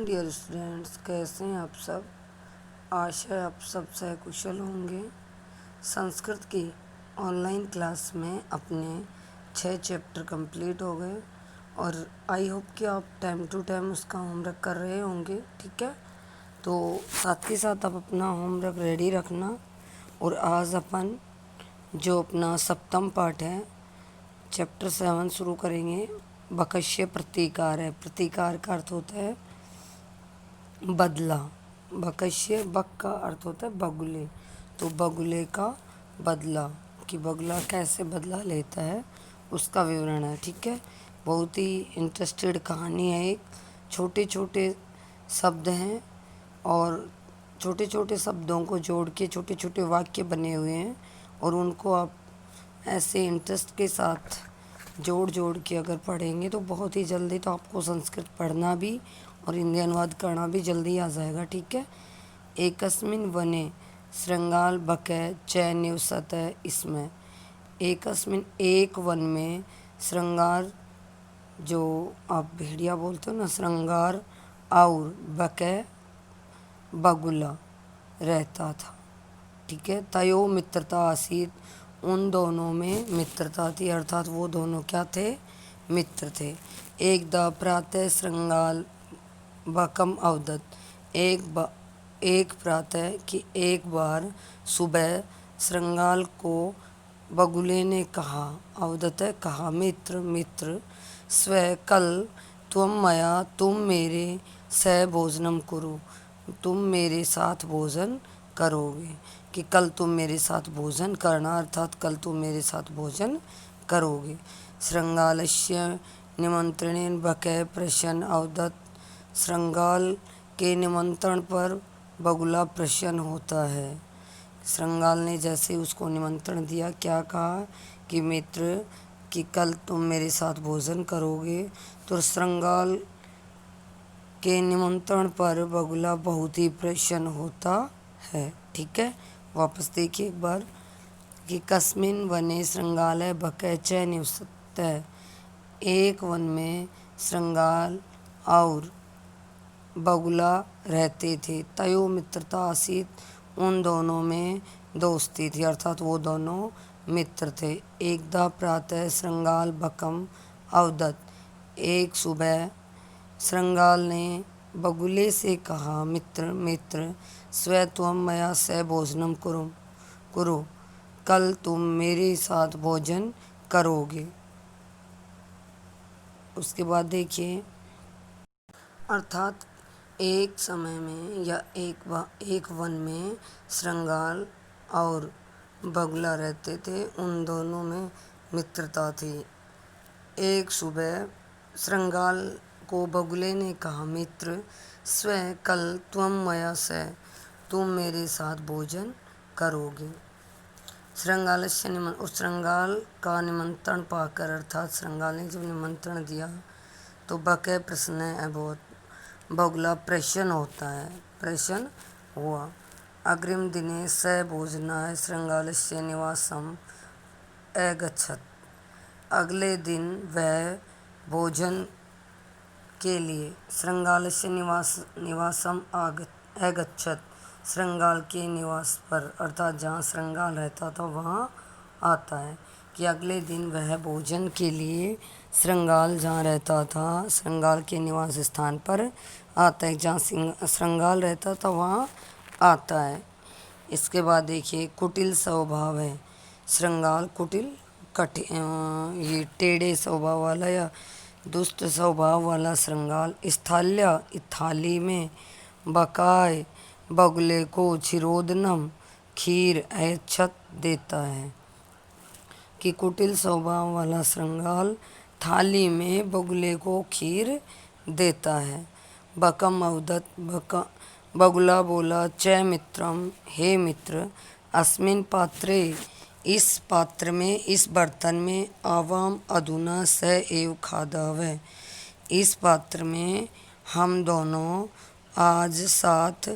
Morning dear students, कैसे हैं आप सब। आशा है आप सब सकुशल होंगे। संस्कृत की ऑनलाइन क्लास में अपने 6 चैप्टर कंप्लीट हो गए और आई होप कि आप टाइम टू टाइम उसका होमवर्क कर रहे होंगे। ठीक है, तो साथ ही साथ आप अपना होमवर्क रेडी रखना। और आज अपन जो अपना सप्तम पाठ है चैप्टर 7 शुरू करेंगे। बकश्य प्रतिकार है। प्रतिकार का अर्थ होता है बदला। बकश्य बक का अर्थ होता है बगुले, तो बगुले का बदला, कि बगुला कैसे बदला लेता है उसका विवरण है। ठीक है, बहुत ही इंटरेस्टेड कहानी है। एक छोटे छोटे शब्द हैं और छोटे छोटे शब्दों को जोड़ के छोटे छोटे वाक्य बने हुए हैं और उनको आप ऐसे इंटरेस्ट के साथ जोड़ जोड़ के अगर पढ़ेंगे तो बहुत ही जल्दी तो आपको संस्कृत पढ़ना भी और हिंदी अनुवाद करना भी जल्दी आ जाएगा। ठीक है। एकस्मिन वने श्रृंगाल बकै च निवसत है। इसमें एकस्मिन एक वन में श्रृंगार, जो आप भेड़िया बोलते हो ना, श्रृंगार और बकै बगुला रहता था। ठीक है। तयो मित्रता आसीत, उन दोनों में मित्रता थी, अर्थात वो दोनों क्या थे, मित्र थे। एक द प्रातः श्रृंगाल बकम अवदत, एक प्रातः कि एक बार सुबह श्रृंगाल को बगुले ने कहा, अवदत है कहा, मित्र मित्र, स्व कल तुम मया, तुम मेरे सह भोजनम कुरु, तुम मेरे साथ भोजन करोगे, कि कल तुम मेरे साथ भोजन करना, अर्थात कल तुम मेरे साथ भोजन करोगे। श्रृंगालस्य निमंत्रणेन बकै प्रसन्न अवदत, श्रृंगाल के निमंत्रण पर बगुला प्रसन्न होता है। श्रृंगाल ने जैसे उसको निमंत्रण दिया, क्या कहा कि मित्र, कि कल तुम मेरे साथ भोजन करोगे, तो श्रृंगाल के निमंत्रण पर बगुला बहुत ही प्रसन्न होता है। ठीक है, वापस देखिए एक बार कि कस्मिन वने श्रृंगालय बकै च निवसत, एक वन में श्रृंगाल और बगुला रहते थे। तयो मित्रता आसीत, उन दोनों में दोस्ती थी, अर्थात वो दोनों मित्र थे। एकदा प्रातः श्रृंगाल बकम अवदत, एक सुबह श्रृंगाल ने बगुले से कहा, मित्र मित्र, स्व त्वं मया सह भोजनम कुरु कुरु, कल तुम मेरे साथ भोजन करोगे। उसके बाद देखिए, अर्थात एक समय में या एक वन में श्रृंगाल और बगुला रहते थे, उन दोनों में मित्रता थी। एक सुबह श्रृंगाल को बगुले ने कहा, मित्र, स्व कल त्वं मया सह, तुम मेरे साथ भोजन करोगे। श्रृंगाल से उस श्रृंगाल का निमंत्रण पाकर, अर्थात श्रृंगाल ने जब निमंत्रण दिया तो बकै प्रसन्न है, बहुत बगुला प्रसन्न होता है, प्रसन्न हुआ। अग्रिम दिने स भोजनाय श्रृंगालस्य निवासम अगच्छत, अगले दिन वह भोजन के लिए श्रृंगालस्य निवासम अगच्छत, श्रृंगाल के निवास पर, अर्थात जहाँ श्रृंगाल रहता था वहाँ आता है, कि अगले दिन वह भोजन के लिए श्रृंगाल जहाँ रहता था, श्रृंगाल के निवास स्थान पर आता है, जहाँ श्रृंगाल रहता था वहाँ आता है। इसके बाद देखिए, कुटिल स्वभाव है श्रृंगाल, कुटिल ये टेढ़े स्वभाव वाला या दुष्ट स्वभाव वाला श्रृंगाल। स्थाल्या, थाली में, बकाय बगुले को क्षीरोदनम, खीर ऐच्छत देता है, कि कुटिल स्वभाव वाला श्रृंगाल थाली में बगुले को खीर देता है। बकम अवदत, बगुला बोला, च मित्रम, हे मित्र, अस्मिन पात्रे, इस पात्र में, इस बर्तन में, आवाम अधुना स एव खादावै, इस पात्र में हम दोनों आज साथ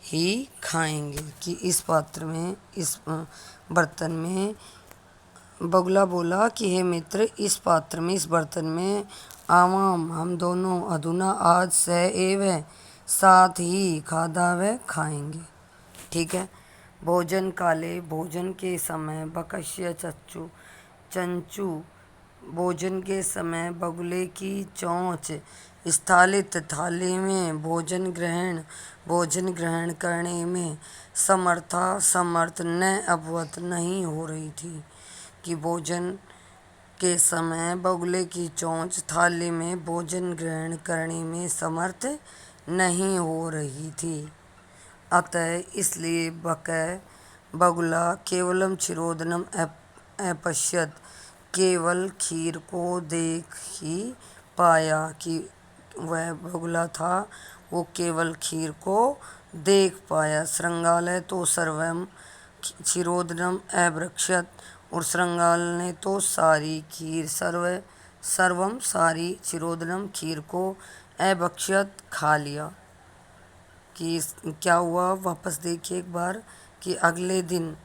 ही खाएंगे, कि इस पात्र में, इस बर्तन में, बगुला बोला कि हे मित्र, इस पात्र में, इस बर्तन में, आवाम हम दोनों, अधुना आज स एव, साथ ही खादा व खाएंगे। ठीक है। भोजन काले, भोजन के समय बकश्य चच्चू चंचू, भोजन के समय बगुले की चोंच, स्थालित थाली में भोजन ग्रहण करने में समर्थ न अवगत नहीं हो रही थी। कि भोजन के समय बगुले की चोंच थाली में भोजन ग्रहण करने में समर्थ नहीं हो रही थी। अतः इसलिए बगुला केवलम क्षीरोदनम अपश्यत, केवल खीर को देख ही पाया। कि वह बगुला था वो केवल खीर को देख पाया। श्रृंगाल तो सर्वम क्षीरोदनम अभक्षत, और श्रृंगाल ने तो सारी खीर सर्वम सारी क्षीरोदनम खीर को अभक्षत खा लिया। कि क्या हुआ, वापस देखिए एक बार। कि अगले दिन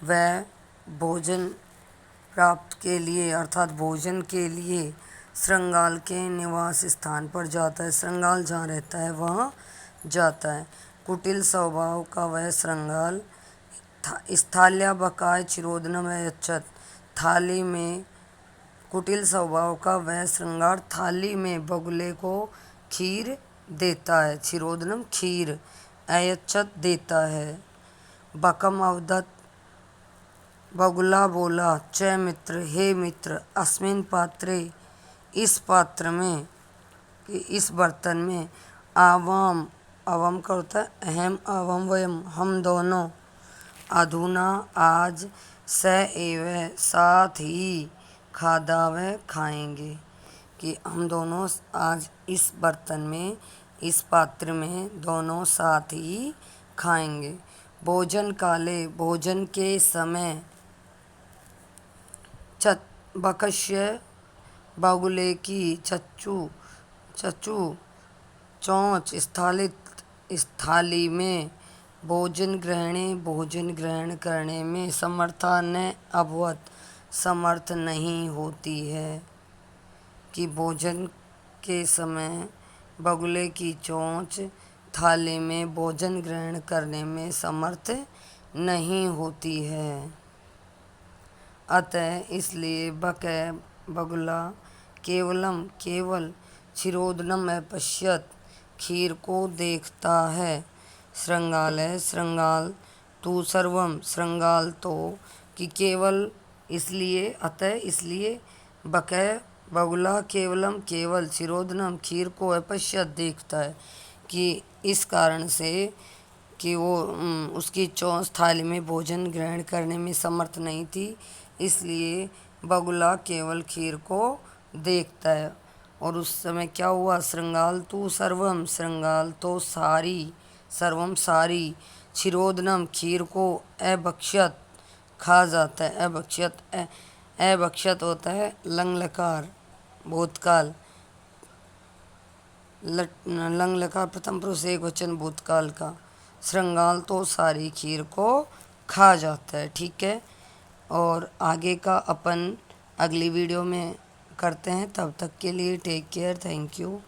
वह भोजन प्राप्त के लिए अर्थात भोजन के लिए श्रृंगाल के निवास स्थान पर जाता है। श्रृंगाल जहाँ रहता है वहाँ जाता है। कुटिल स्वभाव का वह श्रृंगाल स्थाल्या बकाय क्षीरोदनम यच्छत, थाली में कुटिल स्वभाव का वह श्रृंगार थाली में बगुले को खीर देता है। क्षीरोदनम खीर, अयच्छत देता है। बकम अवदत, बगुला बोला, च मित्र हे मित्र, अस्मिन पात्रे इस पात्र में, इस बर्तन में, आवाम अवम का होता है अहम अवम वयम हम दोनों, अधुना आज, स एव साथ ही, खादा व खाएंगे। कि हम दोनों आज इस बर्तन में, इस पात्र में दोनों साथ ही खाएंगे। भोजन काले, भोजन के समय बकश्य बगुले की चच्चू चोंच स्थालित इस थाली में भोजन ग्रहण करने में समर्था न अभवत समर्थ नहीं होती है। कि भोजन के समय बगुले की चोंच थाली में भोजन ग्रहण करने में समर्थ नहीं होती है। अतः इसलिए बगुला केवल क्षीरोदनम अपश्यत, खीर को देखता है। श्रृंगाल तू सर्वम, श्रृंगाल तो, कि केवल इसलिए, अतः इसलिए बगुला केवल क्षीरोदनम खीर को अपश्यत देखता है। कि इस कारण से कि वो उसकी चोंच थाली में भोजन ग्रहण करने में समर्थ नहीं थी, इसलिए बगुला केवल खीर को देखता है। और उस समय क्या हुआ, श्रृंगाल तू सर्वम, श्रृंगाल तो सर्वम सारी, क्षीरोदनम खीर को अभक्षत खा जाता है। अभक्षत होता है लंग लकार भूतकाल, लंग लकार प्रथम पुरुष एकवचन भूतकाल का। श्रृंगाल तो सारी खीर को खा जाता है। ठीक है। और आगे का अपन अगली वीडियो में करते हैं। तब तक के लिए टेक केयर, थैंक यू।